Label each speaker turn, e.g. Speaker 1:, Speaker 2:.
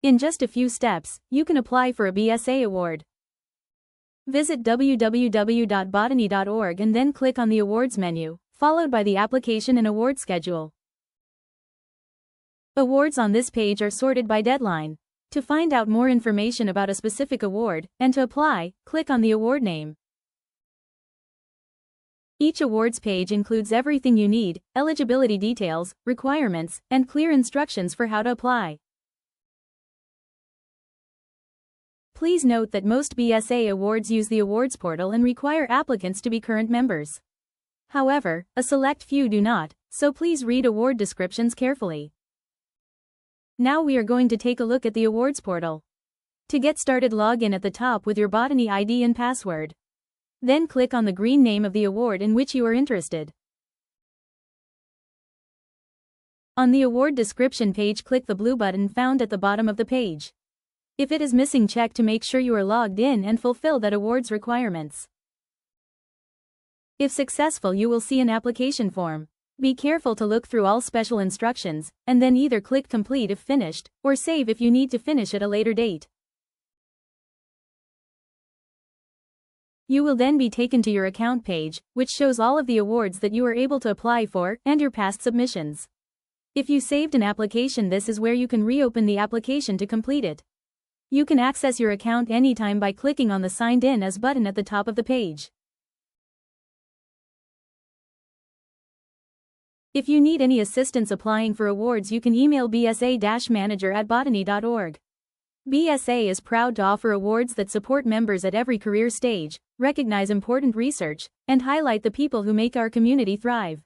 Speaker 1: In just a few steps, you can apply for a BSA award. Visit www.botany.org and then click on the Awards menu, followed by the Application and Award Schedule. Awards on this page are sorted by deadline. To find out more information about a specific award, and to apply, click on the award name. Each awards page includes everything you need: eligibility details, requirements, and clear instructions for how to apply. Please note that most BSA awards use the awards portal and require applicants to be current members. However, a select few do not, so please read award descriptions carefully. Now we are going to take a look at the awards portal. To get started, log in at the top with your Botany ID and password. Then click on the green name of the award in which you are interested. On the award description page, click the blue button found at the bottom of the page. If it is missing, check to make sure you are logged in and fulfill that award's requirements. If successful, you will see an application form. Be careful to look through all special instructions, and then either click complete if finished, or save if you need to finish at a later date. You will then be taken to your account page, which shows all of the awards that you are able to apply for, and your past submissions. If you saved an application, this is where you can reopen the application to complete it. You can access your account anytime by clicking on the Signed In As button at the top of the page. If you need any assistance applying for awards, you can email bsa-manager@botany.org. BSA is proud to offer awards that support members at every career stage, recognize important research, and highlight the people who make our community thrive.